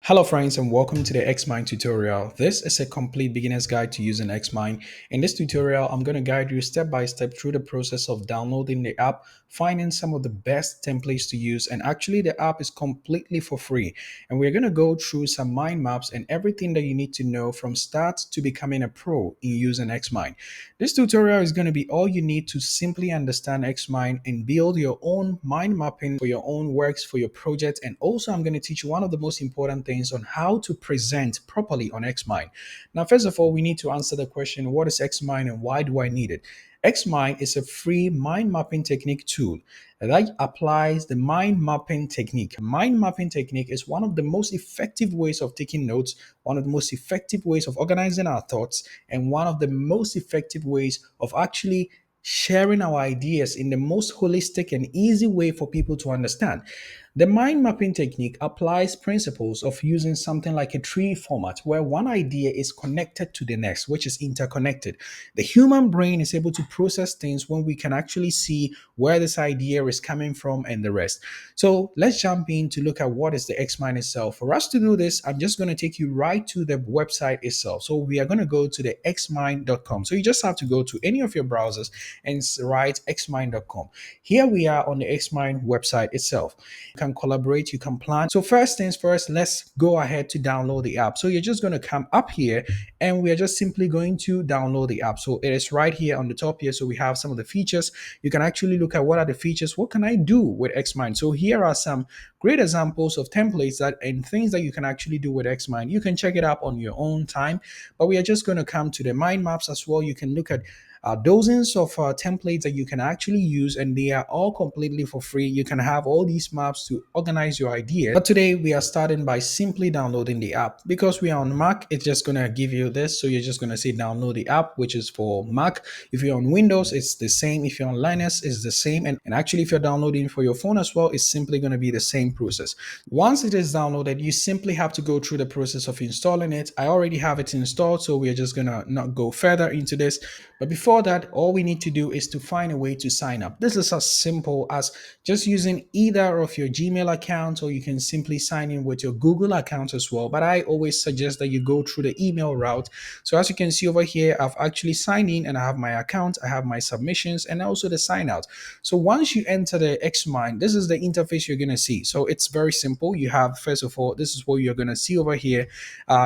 Hello friends and welcome to the Xmind tutorial. This is a complete beginner's guide to using Xmind. In this tutorial, I'm going to guide you step by step through the process of downloading the app, finding some of the best templates to use, and actually the app is completely for free. And we're going to go through some mind maps and everything that you need to know from start to becoming a pro in using Xmind. This tutorial is going to be all you need to simply understand Xmind and build your own mind mapping for your own works, for your project. And also I'm going to teach you one of the most important things on how to present properly on Xmind. Now, first of all, we need to answer the question, what is Xmind and why do I need it? Xmind is a free mind mapping technique tool that applies the mind mapping technique. Mind mapping technique is one of the most effective ways of taking notes, one of the most effective ways of organizing our thoughts, and one of the most effective ways of actually sharing our ideas in the most holistic and easy way for people to understand. The mind mapping technique applies principles of using something like a tree format where one idea is connected to the next, which is interconnected. The human brain is able to process things when we can actually see where this idea is coming from and the rest. So let's jump in to look at what is the Xmind itself. For us to do this, I'm just going to take you right to the website itself. So we are going to go to the xmind.com. So you just have to go to any of your browsers and write xmind.com. Here we are on the Xmind website itself. You can collaborate, you can plan. So first things first, let's go ahead to download the app. So you're just going to come up here and we are just simply going to download the app. So it is right here on the top here. So we have some of the features. You can actually look at what are the features, what can I do with Xmind. So here are some great examples of templates that and things that you can actually do with Xmind. You can check it out on your own time, but we are just going to come to the mind maps as well. You can look at dozens of templates that you can actually use, and they are all completely for free. You can have all these maps to organize your ideas. But today we are starting by simply downloading the app. Because we are on Mac, it's just going to give you this. So you're just going to say download the app, which is for Mac. If you're on Windows, it's the same. If you're on Linux, it's the same. And actually, if you're downloading for your phone as well, it's simply going to be the same process. Once it is downloaded, you simply have to go through the process of installing it. I already have it installed, so we're just going to not go further into this. But before that, all we need to do is to find a way to sign up. This is as simple as just using either of your Gmail accounts, or you can simply sign in with your Google account as well. But I always suggest that you go through the email route. So as you can see over here, I've actually signed in and I have my account, I have my submissions, and also the sign out. So once you enter the Xmind, this is the interface you're going to see. So it's very simple. You have, first of all, this is what you're going to see over here,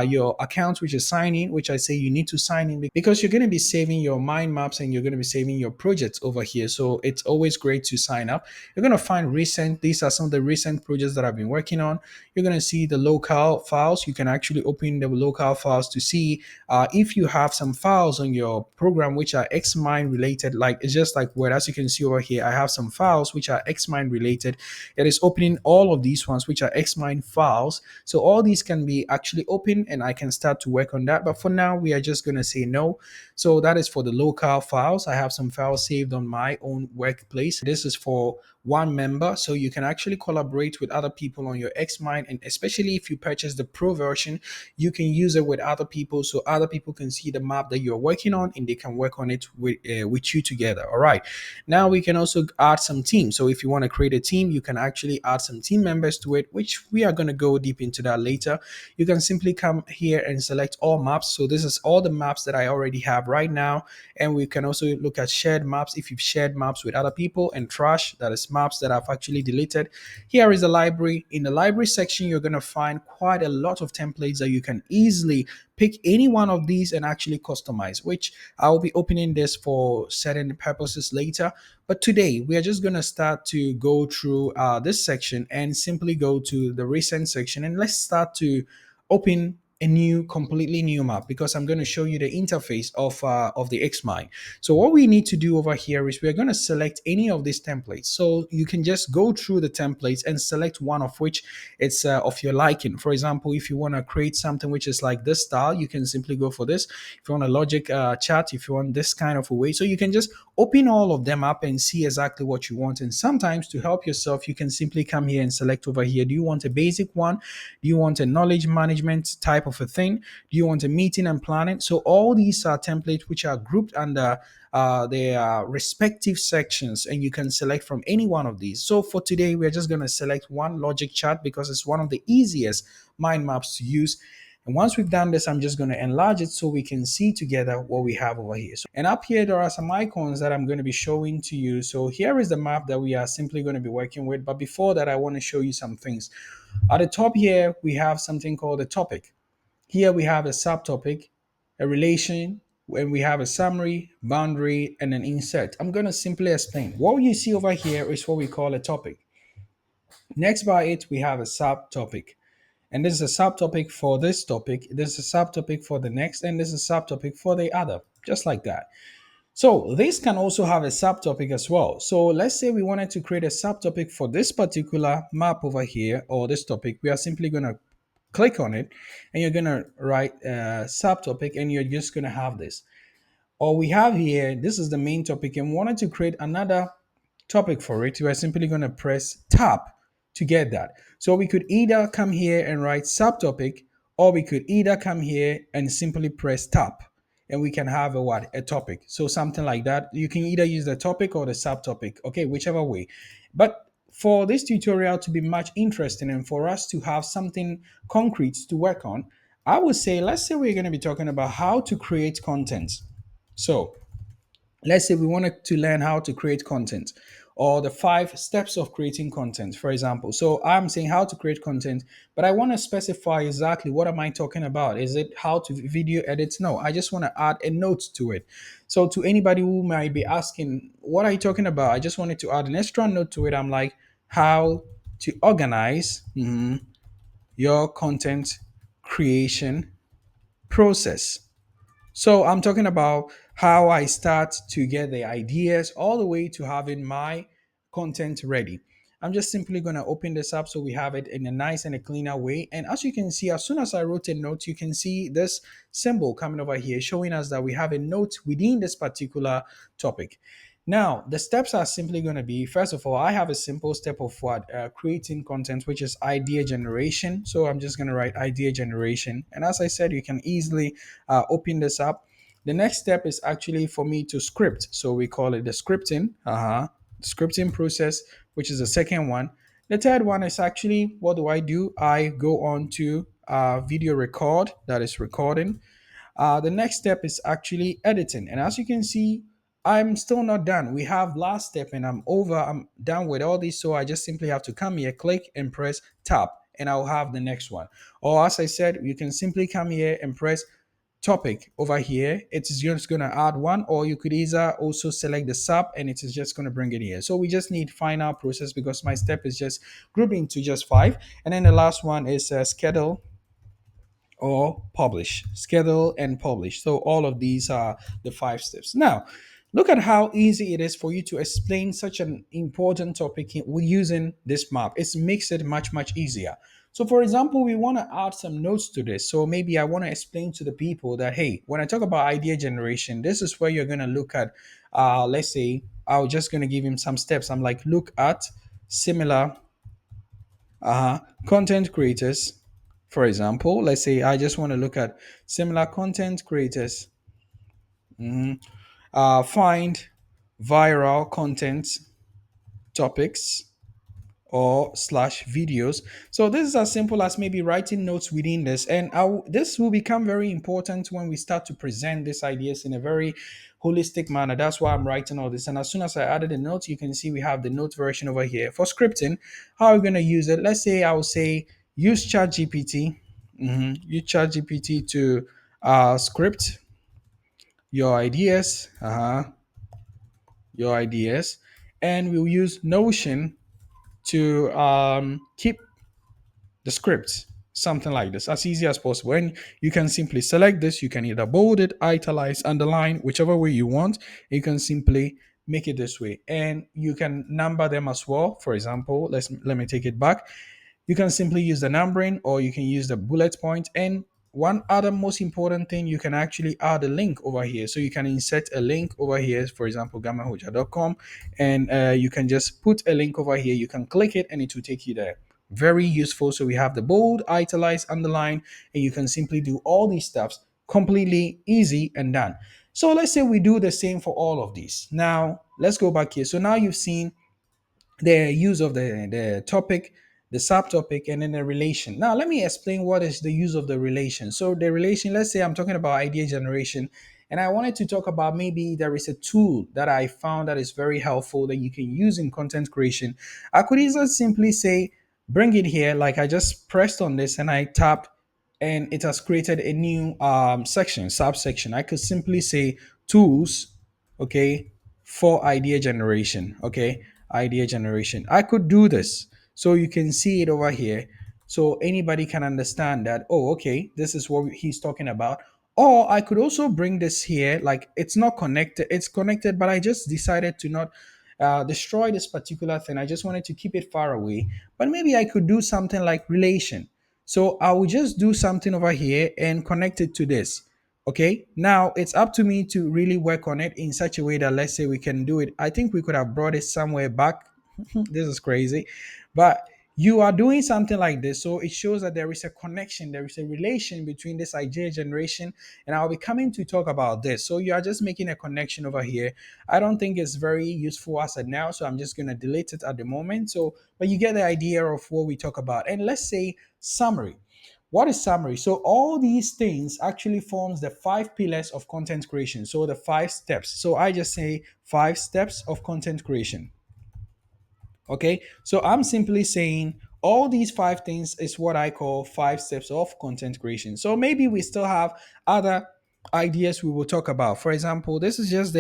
your account, which is sign in, which I say you need to sign in because you're going to be saving your mind maps and you're going to be saving your projects over here. So it's always great to sign up. You're going to find recent. These are some of the recent projects that I've been working on. You're going to see the local files. You can actually open the local files to see if you have some files on your program which are Xmind related. Like it's just like what, as you can see over here, I have some files which are Xmind related. It is opening all of these ones which are Xmind files. So all these can be actually open and I can start to work on that. But for now, we are just going to say no. So that is for the local files. I have some files saved on my own workplace. This is for one member, so you can actually collaborate with other people on your Xmind, and especially if you purchase the pro version, you can use it with other people so other people can see the map that you're working on and they can work on it with you together. All right, now we can also add some teams. So if you want to create a team, you can actually add some team members to it, which we are going to go deep into that later. You can simply come here and select all maps. So this is all the maps that I already have right now, and we can also look at shared maps if you've shared maps with other people, and trash, that is maps that I've actually deleted. Here is the library. In the library section, you're going to find quite a lot of templates that you can easily pick any one of these and actually customize, which I'll be opening this for certain purposes later. But today we are just going to start to go through this section and simply go to the recent section, and let's start to open a completely new map, because I'm going to show you the interface of the Xmind. So what we need to do over here is we're going to select any of these templates. So you can just go through the templates and select one of which it's of your liking. For example, if you want to create something which is like this style, you can simply go for this. If you want a logic chart, if you want this kind of a way, so you can just open all of them up and see exactly what you want. And sometimes to help yourself, you can simply come here and select over here. Do you want a basic one? Do you want a knowledge management type of of a thing? Do you want a meeting and planning? So all these are templates which are grouped under their respective sections, and you can select from any one of these. So for today, we're just going to select one logic chart because it's one of the easiest mind maps to use. And once we've done this, I'm just going to enlarge it so we can see together what we have over here. And up here, there are some icons that I'm going to be showing to you. So here is the map that we are simply going to be working with. But before that, I want to show you some things. At the top here, we have something called a topic. Here we have a subtopic, a relation, and we have a summary, boundary, and an insert. I'm going to simply explain. What you see over here is what we call a topic. Next by it, we have a subtopic. And this is a subtopic for this topic. This is a subtopic for the next, and this is a subtopic for the other, just like that. So this can also have a subtopic as well. So let's say we wanted to create a subtopic for this particular map over here, or this topic. We are simply going to click on it, and you're going to write a subtopic, and you're just going to have this. Or we have here, this is the main topic, and we wanted to create another topic for it. We're simply going to press tab to get that. So we could either come here and write subtopic, or we could either come here and simply press tab, and we can have a what? A topic. So something like that. You can either use the topic or the subtopic, okay, whichever way. But for this tutorial to be much interesting and for us to have something concrete to work on, I would say, let's say we're going to be talking about how to create content. So let's say we wanted to learn how to create content, or the 5 steps of creating content, for example. So I'm saying how to create content, but I want to specify exactly what am I talking about. Is it how to video edit? No, I just want to add a note to it. So to anybody who might be asking, what are you talking about? I just wanted to add an extra note to it. I'm like, how to organize your content creation process. So I'm talking about how I start to get the ideas all the way to having my content ready. I'm just simply going to open this up so we have it in a nice and a cleaner way. And as you can see, as soon as I wrote a note, you can see this symbol coming over here showing us that we have a note within this particular topic. Now, the steps are simply going to be, first of all, I have a simple step of what? Creating content, which is idea generation. So I'm just going to write idea generation. And as I said, you can easily open this up. The next step is actually for me to script. So we call it the scripting, scripting process, which is the second one. The third one is actually, what do? I go on to video record, that is recording. The next step is actually editing. And as you can see, I'm still not done. We have last step and I'm done with all these. So I just simply have to come here, click and press tab, and I'll have the next one. Or as I said, you can simply come here and press topic over here. It's just going to add one, or you could either also select the sub and it is just going to bring it here. So we just need final process because my step is just grouped into just 5. And then the last one is schedule or publish, schedule and publish. So all of these are the 5 steps. Now, look at how easy it is for you to explain such an important topic using this map. It makes it much, much easier. So for example, we want to add some notes to this. So maybe I want to explain to the people that, hey, when I talk about idea generation, this is where you're going to look at, let's say, I'm just going to give him some steps. I'm like, look at similar content creators. For example, let's say I just want to look at similar content creators. Find viral content topics or slash videos. So this is as simple as maybe writing notes within this, and this will become very important when we start to present these ideas in a very holistic manner. That's why I'm writing all this. And as soon as I added a note, you can see we have the note version over here. For scripting, how are we going to use it? Let's say I will say use ChatGPT. Use ChatGPT to script your ideas. Your ideas, and we'll use Notion to keep the script, something like this, as easy as possible. And you can simply select this. You can either bold it, italize, underline, whichever way you want. You can simply make it this way, and you can number them as well. For example, let me take it back. You can simply use the numbering, or you can use the bullet point. And one other most important thing, you can actually add a link over here. So you can insert a link over here, for example, gammahoja.com, and you can just put a link over here. You can click it and it will take you there. Very useful. So we have the bold, italize, underline, and you can simply do all these steps completely easy and done. So let's say we do the same for all of these. Now let's go back here. So now you've seen the use of the topic, the subtopic, and then the relation. Now, let me explain what is the use of the relation. So, the relation, let's say I'm talking about idea generation, and I wanted to talk about maybe there is a tool that I found that is very helpful that you can use in content creation. I could easily simply say, bring it here, like I just pressed on this and I tapped, and it has created a new section, subsection. I could simply say tools, okay, for idea generation. Okay, idea generation. I could do this. So you can see it over here. So anybody can understand that, oh, okay, this is what he's talking about. Or I could also bring this here, like it's not connected, it's connected, but I just decided to not destroy this particular thing. I just wanted to keep it far away. But maybe I could do something like relation. So I will just do something over here and connect it to this. Okay, now it's up to me to really work on it in such a way that let's say we can do it. I think we could have brought it somewhere back. This is crazy, but you are doing something like this, so it shows that there is a connection, there is a relation between this idea generation, and I'll be coming to talk about this. So you are just making a connection over here. I don't think it's very useful as of now, so I'm just going to delete it at the moment. So, but you get the idea of what we talk about. And let's say summary. What is summary? So all these things actually forms the five pillars of content creation. So the five steps. So I just say five steps of content creation. Okay, so I'm simply saying all these five things is what I call five steps of content creation. So maybe we still have other ideas we will talk about. For example, this is just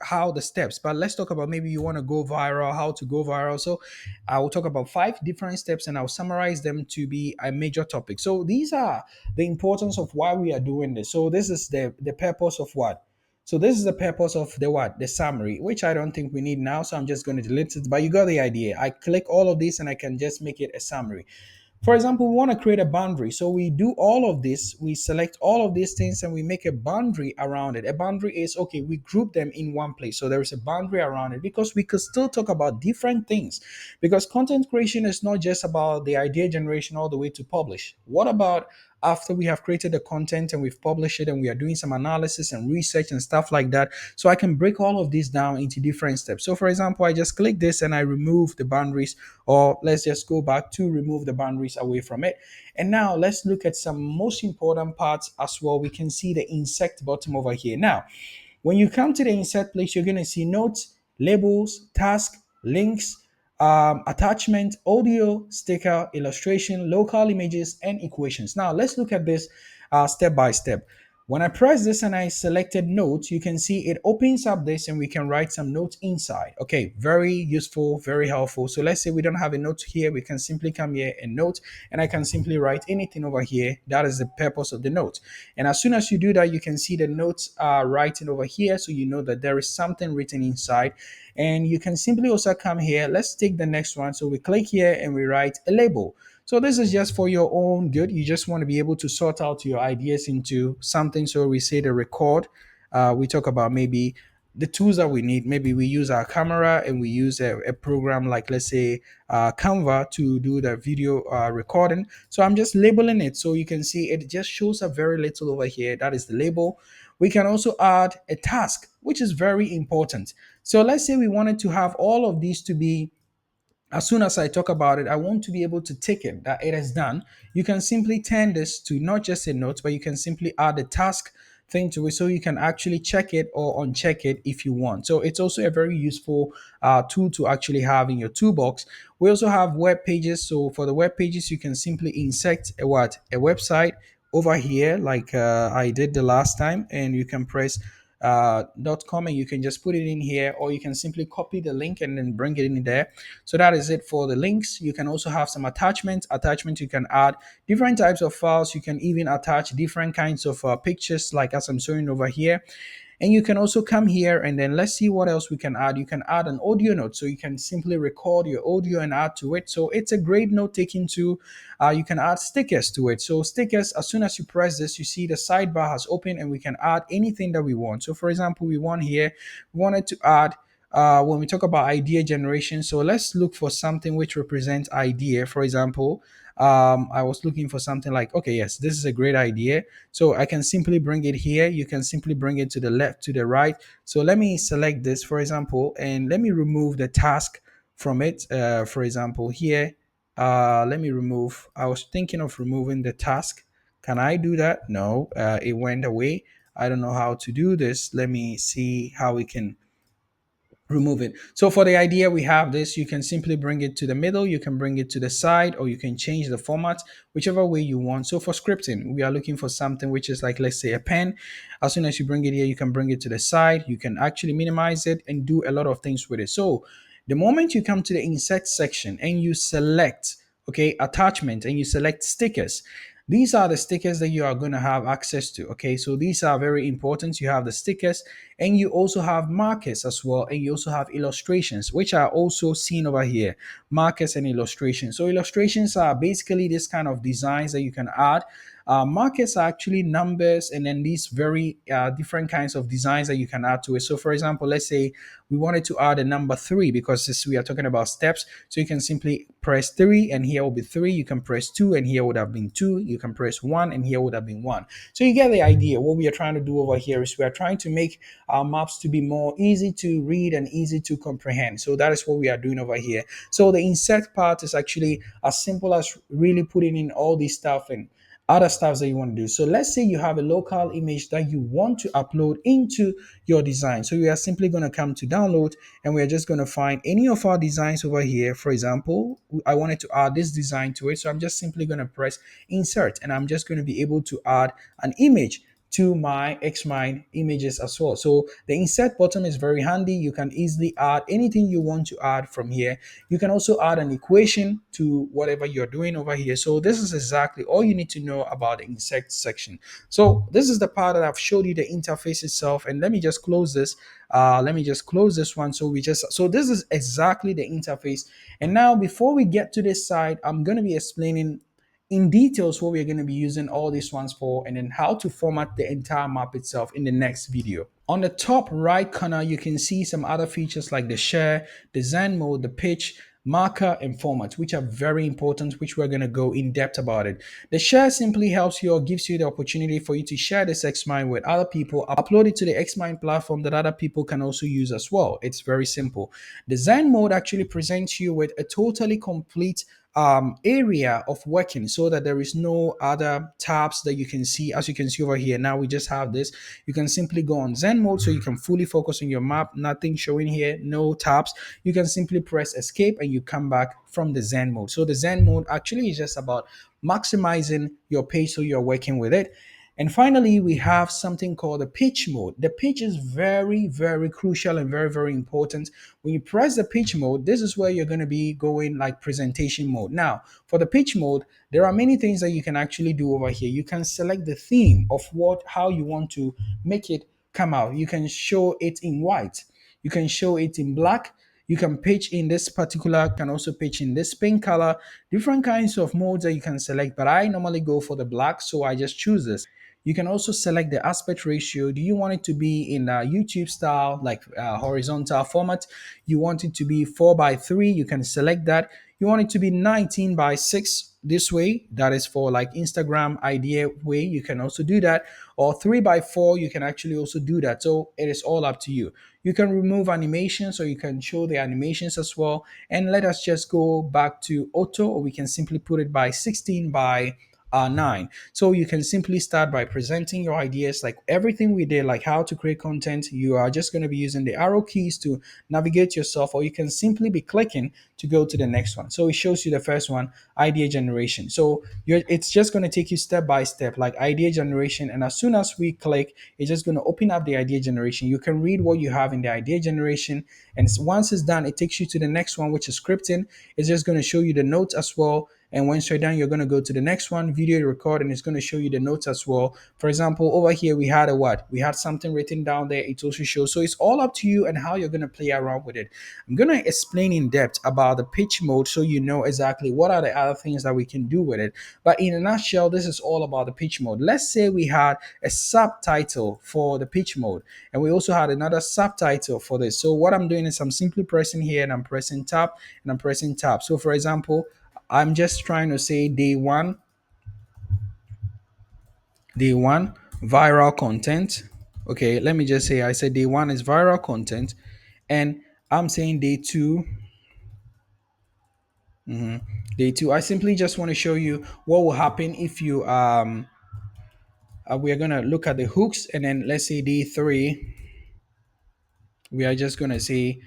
how the steps, but let's talk about maybe you want to go viral, how to go viral. So I will talk about five different steps and I'll summarize them to be a major topic. So these are the importance of why we are doing this. So this is the purpose of what, so this is the purpose of the what? The summary, which I don't think we need now. So I'm just going to delete it. But you got the idea. I click all of this and I can just make it a summary. For example, we want to create a boundary. So we do all of this, we select all of these things and we make a boundary around it. A boundary is okay, we group them in one place. So there is a boundary around it because we could still talk about different things. Because content creation is not just about the idea generation all the way to publish. What about after we have created the content and we've published it and we are doing some analysis and research and stuff like that? So I can break all of this down into different steps. So for example, I just click this and I remove the boundaries, or let's just go back to remove the boundaries away from it. And now let's look at some most important parts as well. We can see the insert button over here. Now, when you come to the insert place, you're going to see notes, labels, task, links, attachment, audio, sticker, illustration, local images, and equations. Now, let's look at this step by step. When I press this and I selected notes, you can see it opens up this and we can write some notes inside. Okay, very useful, very helpful. So let's say we don't have a note here, we can simply come here and note, and I can simply write anything over here. That is the purpose of the note. And as soon as you do that, you can see the notes are writing over here. So you know that there is something written inside. And you can simply also come here. Let's take the next one. So we click here and we write a label. So this is just for your own good. You just want to be able to sort out your ideas into something. So we say the record. We talk about maybe the tools that we need. Maybe we use our camera and we use a program like, let's say, Canva to do the video recording. So I'm just labeling it. So you can see it just shows up very little over here. That is the label. We can also add a task, which is very important. So let's say we wanted to have all of these to be, as soon as I talk about it, I want to be able to tick it that it is done. You can simply turn this to not just a note, but you can simply add a task thing to it so you can actually check it or uncheck it if you want. So it's also a very useful tool to actually have in your toolbox. We also have web pages. So for the web pages, you can simply insert a website over here like I did the last time, and you can press .com and you can just put it in here, or you can simply copy the link and then bring it in there. So that is it for the links. You can also have some attachments. You can add different types of files. You can even attach different kinds of pictures, like as I'm showing over here. And you can also come here and then let's see what else we can add. You can add an audio note. So you can simply record your audio and add to it. So it's a great note taking tool. You can add stickers to it. So stickers, as soon as you press this, you see the sidebar has opened and we can add anything that we want. So for example, we wanted to add when we talk about idea generation. So let's look for something which represents idea. For example, I was looking for something like, okay, yes, this is a great idea. So I can simply bring it here. You can simply bring it to the left, to the right. So let me select this, for example, and let me remove the task from it. For example, here, let me remove, I was thinking of removing the task. Can I do that? No, it went away. I don't know how to do this. Let me see how we can remove it. So for the idea, we have this. You can simply bring it to the middle, you can bring it to the side, or you can change the format whichever way you want. So for scripting, we are looking for something which is like, let's say, a pen. As soon as you bring it here, you can bring it to the side, you can actually minimize it and do a lot of things with it. So the moment you come to the insert section and you select, okay, attachment, and you select stickers, these are the stickers that you are going to have access to. Okay, so these are very important. You have the stickers, and you also have markers as well, and you also have illustrations, which are also seen over here. Markers and illustrations. So illustrations are basically this kind of designs that you can add. Markers are actually numbers, and then these very different kinds of designs that you can add to it. So for example, let's say we wanted to add a number 3, because this, we are talking about steps. So you can simply press 3 and here will be 3. You can press 2 and here would have been 2. You can press 1 and here would have been 1. So you get the idea. What we are trying to do over here is we are trying to make our maps to be more easy to read and easy to comprehend. So that is what we are doing over here. So the insert part is actually as simple as really putting in all this stuff and other stuff that you want to do. So let's say you have a local image that you want to upload into your design. So we are simply going to come to download, and we're just going to find any of our designs over here. For example, I wanted to add this design to it. So I'm just simply going to press insert, and I'm just going to be able to add an image to my Xmind images as well. So the insert button is very handy. You can easily add anything you want to add from here. You can also add an equation to whatever you're doing over here. So this is exactly all you need to know about the insert section. So this is the part that I've showed you, the interface itself. And let me just close this. Let me just close this one. So this is exactly the interface. And now before we get to this side, I'm going to be explaining in details what we're going to be using all these ones for, and then how to format the entire map itself in the next video. On the top right corner, you can see some other features like the share, the Zen mode, the pitch, marker, and format, which are very important, which we're going to go in depth about it. The share simply helps you or gives you the opportunity for you to share this Xmind with other people, upload it to the Xmind platform that other people can also use as well. It's very simple. The Zen mode actually presents you with a totally complete area of working, so that there is no other tabs that you can see. As you can see over here, now we just have this. You can simply go on Zen mode, so you can fully focus on your map. Nothing showing here, no tabs. You can simply press escape and you come back from the Zen mode. So the Zen mode actually is just about maximizing your page, so you're working with it. And finally, we have something called the pitch mode. The pitch is very, very crucial and very, very important. When you press the pitch mode, this is where you're going to be going like presentation mode. Now, for the pitch mode, there are many things that you can actually do over here. You can select the theme of how you want to make it come out. You can show it in white. You can show it in black. You can pitch in this particular, can also pitch in this pink color, different kinds of modes that you can select, but I normally go for the black, so I just choose this. You can also select the aspect ratio. Do you want it to be in a YouTube style, like horizontal format? You want it to be 4:3, you can select that. You want it to be 19:6 this way, that is for like Instagram idea way, you can also do that. Or 3:4, you can actually also do that. So it is all up to you. You can remove animations, or you can show the animations as well. And let us just go back to auto, or we can simply put it by 16:9. So you can simply start by presenting your ideas, like everything we did, like how to create content. You are just going to be using the arrow keys to navigate yourself, or you can simply be clicking to go to the next one. So it shows you the first one, idea generation. So it's just going to take you step by step, like idea generation. And as soon as we click, it's just going to open up the idea generation. You can read what you have in the idea generation. And once it's done, it takes you to the next one, which is scripting. It's just going to show you the notes as well. And once you're done, you're going to go to the next one, video record, and it's going to show you the notes as well. For example, over here we had a what? We had something written down there. It also shows. So it's all up to you and how you're going to play around with it. I'm going to explain in depth about the pitch mode so you know exactly what are the other things that we can do with it. But in a nutshell, this is all about the pitch mode. Let's say we had a subtitle for the pitch mode, and we also had another subtitle for this. So what I'm doing is I'm simply pressing here and I'm pressing tab and I'm pressing tab. So for example, I'm just trying to say day one viral content. Okay, let me just say I said day one is viral content, and I'm saying day two. Day two. I simply just want to show you what will happen if you we are gonna look at the hooks, and then let's say day three we are just going to say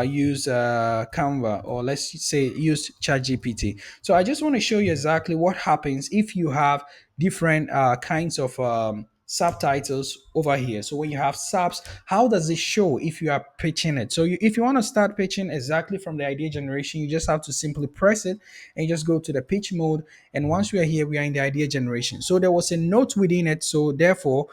use Canva, or let's say use ChatGPT. So I just want to show you exactly what happens if you have different kinds of subtitles over here. So when you have subs, how does it show if you are pitching it? So if you want to start pitching exactly from the idea generation, you just have to simply press it and just go to the pitch mode. And once we are here, we are in the idea generation. So there was a note within it. So therefore,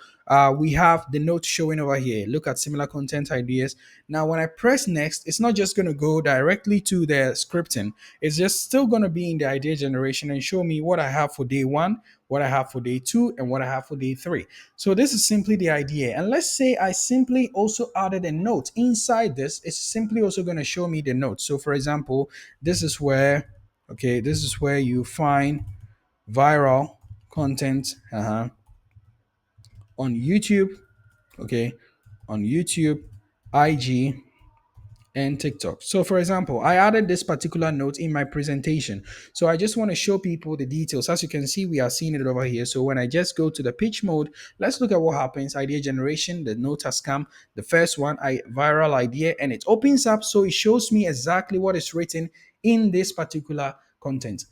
we have the note showing over here. Look at similar content ideas. Now, when I press next, it's not just going to go directly to the scripting. It's just still going to be in the idea generation and show me what I have for day one, what I have for day two, and what I have for day three. So this is simply the idea. And let's say I simply also added a note inside this. It's simply also going to show me the note. So for example, this is where, okay, this is where you find viral content. On YouTube, okay, on YouTube, IG, and TikTok. So for example, I added this particular note in my presentation. So I just want to show people the details. As you can see, we are seeing it over here. So when I just go to the pitch mode, let's look at what happens. Idea generation, the note has come. The first one, viral idea, and it opens up. So it shows me exactly what is written in this particular content.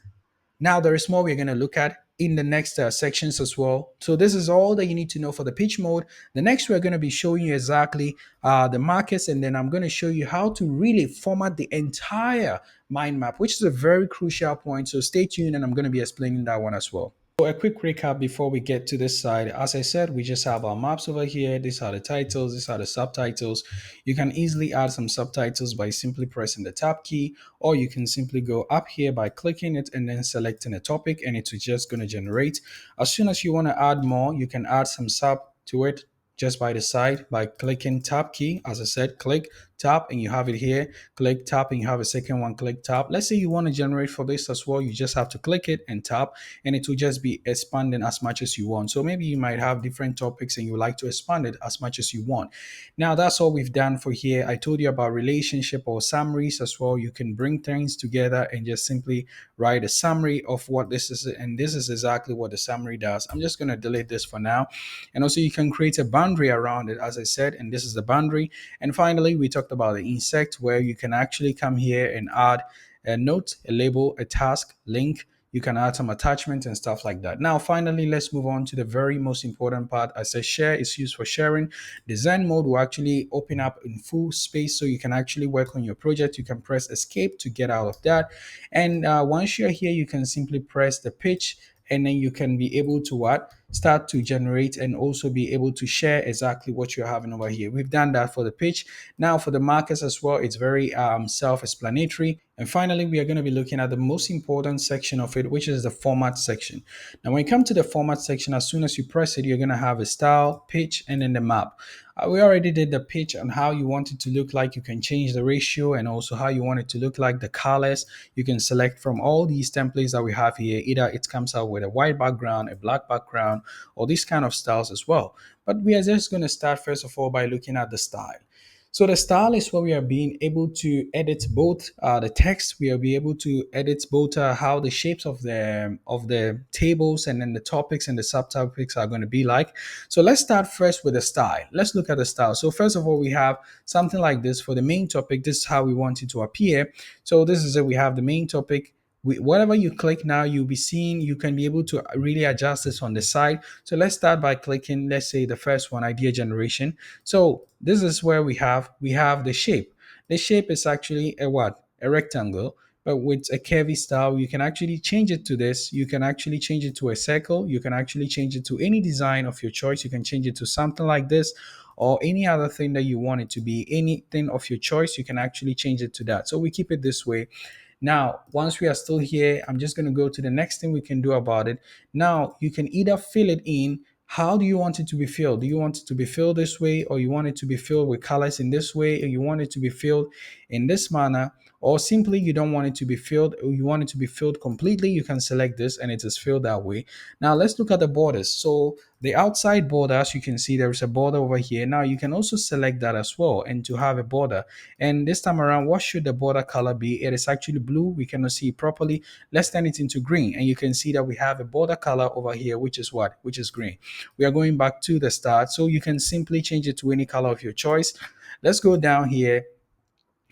Now, there is more we're going to look at in the next sections as well. So this is all that you need to know for the pitch mode. The next, we're going to be showing you exactly the markets, and then I'm going to show you how to really format the entire mind map, which is a very crucial point. So stay tuned, and I'm going to be explaining that one as well. So a quick recap before we get to this side. As I said, we just have our maps over here. These are the titles, these are the subtitles. You can easily add some subtitles by simply pressing the tab key, or you can simply go up here by clicking it and then selecting a topic, and it's just going to generate. As soon as you want to add more, you can add some sub to it just by the side by clicking tab key. As I said, click tap and you have it here. Click tap and you have a second one. Click tap. Let's say you want to generate for this as well. You just have to click it and tap, and it will just be expanding as much as you want. So maybe you might have different topics and you like to expand it as much as you want. Now that's all we've done for here. I told you about relationship or summaries as well. You can bring things together and just simply write a summary of what this is, and this is exactly what the summary does. I'm just going to delete this for now. And also you can create a boundary around it, as I said, and this is the boundary. And finally, we talked about the insect, where you can actually come here and add a note, a label, a task, link. You can add some attachments and stuff like that. Now, finally, let's move on to the very most important part. I said share is used for sharing. Design mode will actually open up in full space so you can actually work on your project. You can press escape to get out of that. And once you're here, you can simply press the pitch, and then you can be able to what? Start to generate and also be able to share exactly what you're having over here. We've done that for the pitch. Now for the markers as well, it's very self-explanatory. And finally, we are going to be looking at the most important section of it, which is the format section. Now, when you come to the format section, as soon as you press it, you're going to have a style, pitch, and then the map. We already did the pitch on how you want it to look like. You can change the ratio and also how you want it to look like, the colors. You can select from all these templates that we have here. Either it comes out with a white background, a black background, or these kind of styles as well. But we are just going to start first of all by looking at the style. So the style is where we are being able to edit both the text. We will be able to edit both how the shapes of the tables and then the topics and the subtopics are going to be like. So let's start first with the style. Let's look at the style. So first of all, we have something like this for the main topic. This is how we want it to appear. So this is it. We have the main topic. Whatever you click now, you'll be seeing, you can be able to really adjust this on the side. So let's start by clicking, let's say the first one, idea generation. So this is where we have the shape. The shape is actually a what? A rectangle. but with a curvy style, you can actually change it to this. You can actually change it to a circle. You can actually change it to any design of your choice. You can change it to something like this or any other thing that you want it to be. Anything of your choice, you can actually change it to that. So we keep it this way. Now, once we are still here, I'm just going to go to the next thing we can do about it. Now, you can either fill it in. How do you want it to be filled? Do you want it to be filled this way, or you want it to be filled with colors in this way, or you want it to be filled in this manner, or simply you don't want it to be filled, or you want it to be filled completely? You can select this and it is filled that way. Now, let's look at the borders. So, the outside border, as you can see, there is a border over here. Now, you can also select that as well and to have a border. And this time around, what should the border color be? It is actually blue. We cannot see it properly. Let's turn it into green. And you can see that we have a border color over here, which is what? Which is green. We are going back to the start. So you can simply change it to any color of your choice. Let's go down here.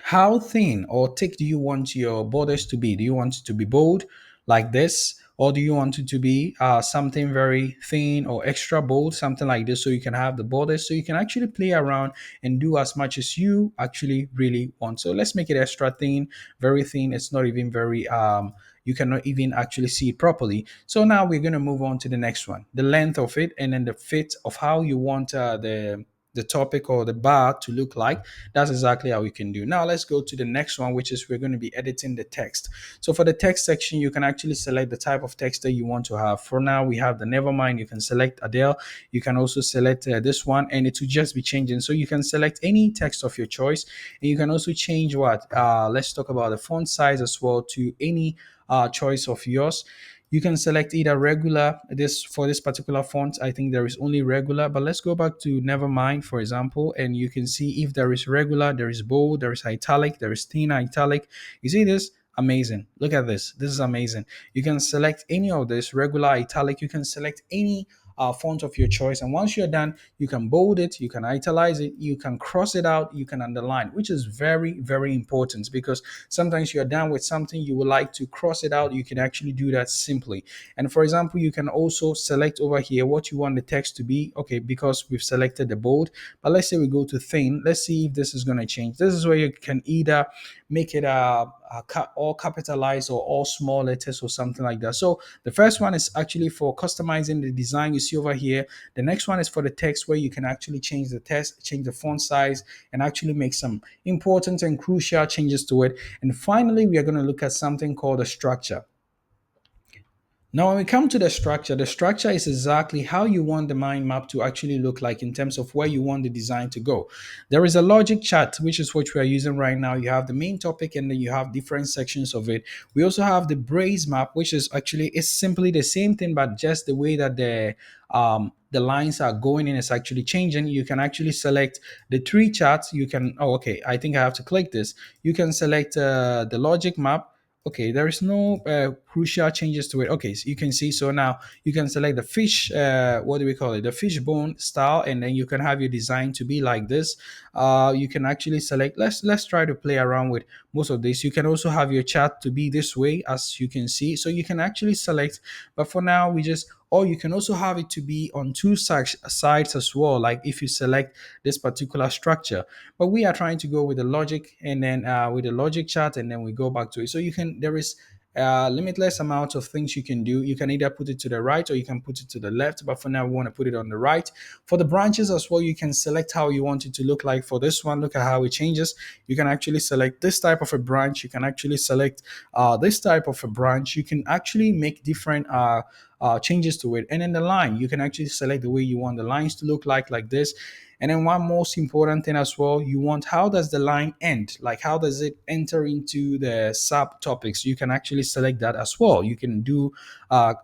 How thin or thick do you want your borders to be? Do you want it to be bold like this? Or do you want it to be something very thin or extra bold, something like this, so you can have the borders, so you can actually play around and do as much as you actually really want. So let's make it extra thin, very thin. It's not even very, you cannot even actually see it properly. So now we're going to move on to the next one, the length of it, and then the fit of how you want the topic or the bar to look like. That's exactly how we can do. Now let's go to the next one, which is we're going to be editing the text. So for the text section, you can actually select the type of text that you want to have. For now, we have the Nevermind. You can select Adele. You can also select this one, and it will just be changing. So you can select any text of your choice, and you can also change what. Let's talk about the font size as well to any choice of yours. You can select either regular. This for this particular font, I think there is only regular, but let's go back to Nevermind, for example, and you can see if there is regular, there is bold, there is italic, there is thin italic. You see this? Amazing. Look at this. This is amazing. You can select any of this, regular, italic. You can select any font of your choice. And once you're done, you can bold it, you can italize it, you can cross it out, you can underline, which is very, very important because sometimes you're done with something, you would like to cross it out. You can actually do that simply. And for example, you can also select over here what you want the text to be. Okay, because we've selected the bold, but let's say we go to thin. Let's see if this is going to change. This is where you can either make it all capitalized or all small letters or something like that. So the first one is actually for customizing the design you see over here. The next one is for the text, where you can actually change the text, change the font size, and actually make some important and crucial changes to it. And finally, we are going to look at something called a structure. Now, when we come to the structure is exactly how you want the mind map to actually look like in terms of where you want the design to go. There is a logic chart, which is what we are using right now. You have the main topic and then you have different sections of it. We also have the braze map, which is actually it's simply the same thing, but just the way that the lines are going in is actually changing. You can actually select the three charts. You can, oh, okay, I think I have to click this. You can select the logic map. Okay, there is no crucial changes to it. Okay, so you can see, so now you can select the fish, what do we call it? The fishbone style, and then you can have your design to be like this. You can actually select, let's try to play around with most of this. You can also have your chart to be this way, as you can see. So you can actually select, but for now we just, or you can also have it to be on two sides as well, like if you select this particular structure. But we are trying to go with the logic, and then with the logic chart, and then we go back to it. So you can, there is limitless amount of things you can do. You can either put it to the right or you can put it to the left, but for now we want to put it on the right. For the branches as well, you can select how you want it to look like. For this one, look at how it changes. You can actually select this type of a branch. You can actually select this type of a branch. You can actually make different changes to it. And then the line, you can actually select the way you want the lines to look like this. And then one most important thing as well, you want, how does the line end? Like how does it enter into the subtopics? You can actually select that as well. You can do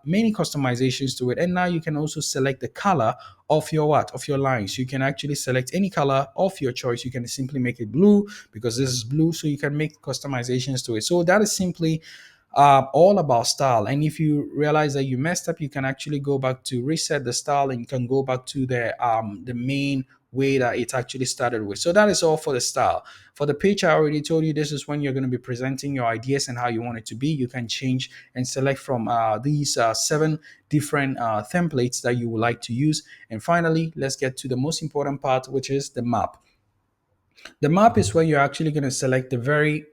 many customizations to it. And now you can also select the color of your what? Of your lines. You can actually select any color of your choice. You can simply make it blue because this is blue. So you can make customizations to it. So that is simply all about style. And if you realize that you messed up, you can actually go back to reset the style, and you can go back to the main way that it actually started with. So that is all for the style. For the page, I already told you this is when you're going to be presenting your ideas and how you want it to be. You can change and select from these 7 different templates that you would like to use. And finally, let's get to the most important part, which is the map. The map is where you're actually going to select the very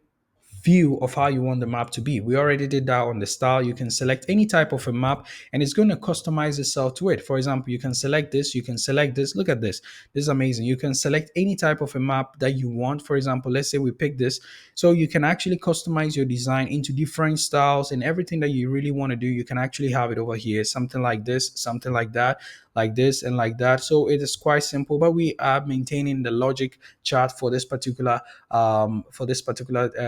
view of how you want the map to be. We already did that on the style. You can select any type of a map and it's going to customize itself to it. For example, you can select this, you can select this. Look at this. This is amazing. You can select any type of a map that you want. For example, let's say we pick this. So you can actually customize your design into different styles and everything that you really want to do. You can actually have it over here, something like this, something like that, like this and like that. So it is quite simple, but we are maintaining the logic chart for this particular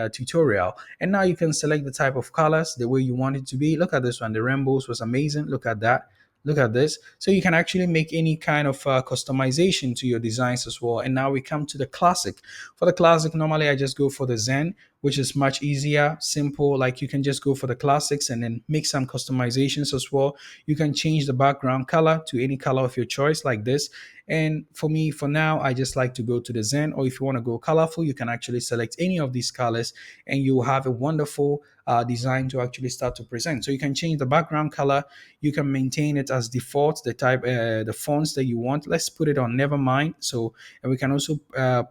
tutorial. And now you can select the type of colors the way you want it to be. Look at this one. The rainbows was amazing. Look at that. Look at this. So you can actually make any kind of customization to your designs as well. And now we come to the classic. For the classic, normally I just go for the Zen, which is much easier, simple. Like you can just go for the classics and then make some customizations as well. You can change the background color to any color of your choice like this. And for me, for now, I just like to go to the Zen, or if you want to go colorful, you can actually select any of these colors and you will have a wonderful design to actually start to present. So you can change the background color. You can maintain it as default, the type, the fonts that you want. Let's put it on Nevermind. So, and we can also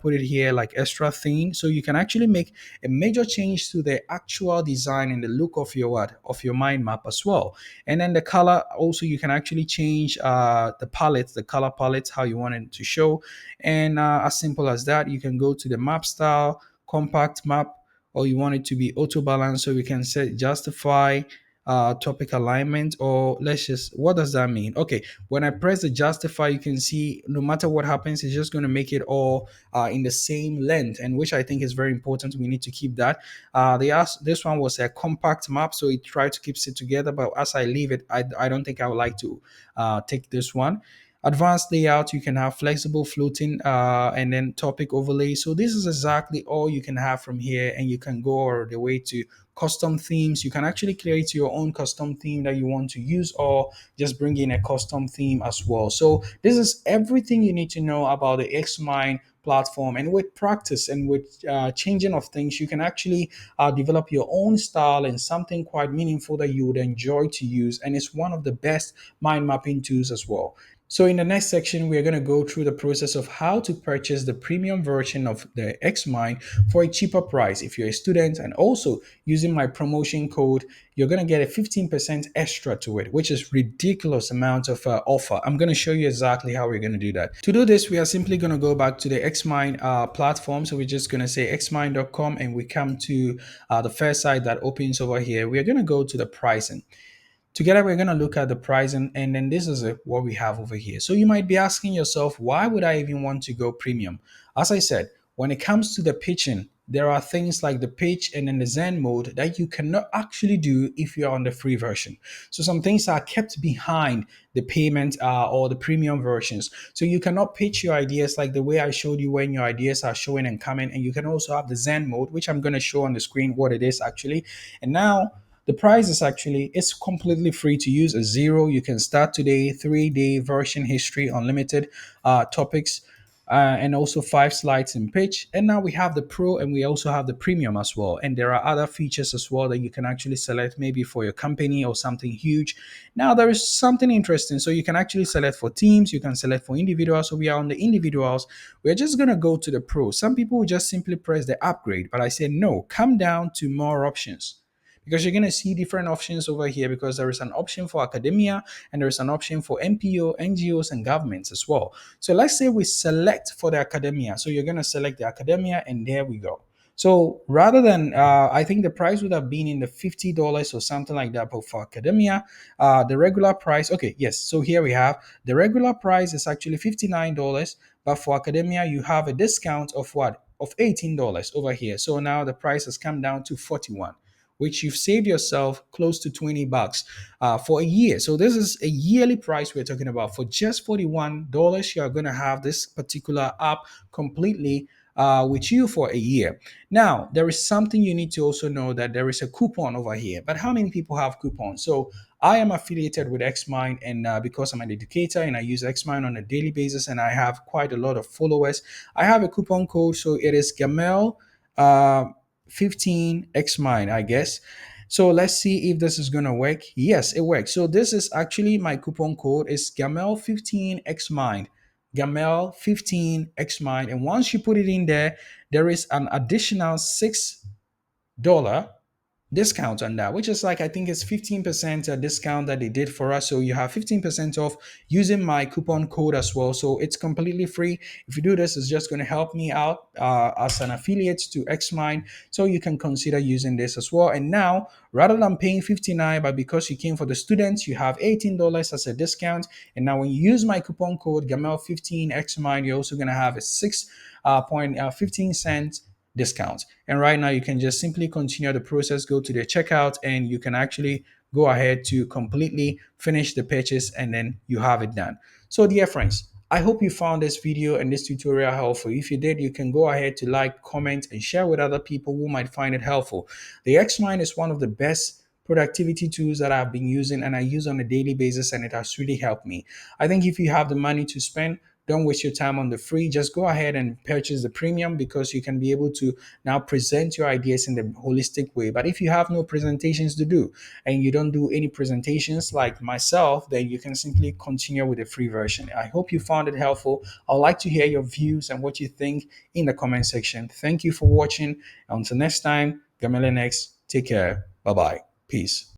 put it here like extra theme. So you can actually make a major change to the actual design and the look of your what of your mind map as well. And then the color also, you can actually change the palette, the color palette, how you want it to show. And as simple as that, you can go to the map style, compact map, or you want it to be auto balance. So we can set justify topic alignment, or let's just, what does that mean? Okay, when I press the justify, you can see no matter what happens, it's just going to make it all in the same length, and which I think is very important. We need to keep that. They asked, this one was a compact map, so it tried to keep it together, but as I leave it, I don't think I would like to take this one. Advanced layout, you can have flexible floating and then topic overlay. So this is exactly all you can have from here, and you can go all the way to custom themes. You can actually create your own custom theme that you want to use, or just bring in a custom theme as well. So this is everything you need to know about the Xmind platform. And with practice and with changing of things, you can actually develop your own style and something quite meaningful that you would enjoy to use. And it's one of the best mind mapping tools as well. So in the next section, we are going to go through the process of how to purchase the premium version of the Xmind for a cheaper price if you're a student, and also using my promotion code, you're going to get a 15% extra to it, which is ridiculous amount of offer. I'm going to show you exactly how we're going to do that. To do this, we are simply going to go back to the Xmind platform. So we're just going to say xmind.com, and we come to the first site that opens over here. We are going to go to the pricing. Together, we're going to look at the pricing, and then this is what we have over here. So you might be asking yourself, why would I even want to go premium? As I said, when it comes to the pitching, there are things like the pitch and then the Zen mode that you cannot actually do if you're on the free version. So some things are kept behind the payment or the premium versions. So you cannot pitch your ideas like the way I showed you when your ideas are showing and coming. And you can also have the Zen mode, which I'm going to show on the screen what it is actually. And now the price is actually, it's completely free to use. A zero, you can start today, 3-day version history, unlimited topics, and also 5 slides in pitch. And now we have the pro, and we also have the premium as well. And there are other features as well that you can actually select, maybe for your company or something huge. Now there is something interesting. So you can actually select for teams, you can select for individuals. So we are on the individuals. We're just going to go to the pro. Some people will just simply press the upgrade, but I said no, come down to more options, because you're going to see different options over here, because there is an option for academia and there is an option for NPO, NGOs, and governments as well. So let's say we select for the academia. So you're going to select the academia, and there we go. So rather than, I think the price would have been in the $50 or something like that, but for academia, the regular price, okay, yes. So here we have the regular price is actually $59, but for academia, you have a discount of what? Of $18 over here. So now the price has come down to 41, which you've saved yourself close to $20 for a year. So this is a yearly price we're talking about. For just $41, you're going to have this particular app completely with you for a year. Now, there is something you need to also know, that there is a coupon over here. But how many people have coupons? So I am affiliated with Xmind, and because I'm an educator and I use Xmind on a daily basis, and I have quite a lot of followers, I have a coupon code. So it is Gamel. 15 Xmind, I guess. So let's see if this is gonna work. Yes, it works. So this is actually my coupon code is Gamel 15 Xmind. Gamel 15 Xmind. And once you put it in there, there is an additional 6 discount on that, which is like I think it's 15% discount that they did for us. So you have 15% off using my coupon code as well. So it's completely free. If you do this, it's just going to help me out as an affiliate to Xmind. So you can consider using this as well. And now, rather than paying 59, but because you came for the students, you have $18 as a discount. And now when you use my coupon code Gamel15 Xmind, you're also going to have a 6.15 cent discount. And right now, you can just simply continue the process, go to the checkout, and you can actually go ahead to completely finish the purchase, and then you have it done. So, dear friends, I hope you found this video and this tutorial helpful. If you did, you can go ahead to like, comment, and share with other people who might find it helpful. The Xmind is one of the best productivity tools that I've been using and I use on a daily basis, and it has really helped me. I think if you have the money to spend, don't waste your time on the free. Just go ahead and purchase the premium because you can be able to now present your ideas in the holistic way. But if you have no presentations to do and you don't do any presentations like myself, then you can simply continue with the free version. I hope you found it helpful. I'd like to hear your views and what you think in the comment section. Thank you for watching. Until next time, Gamela next. Take care. Bye bye. Peace.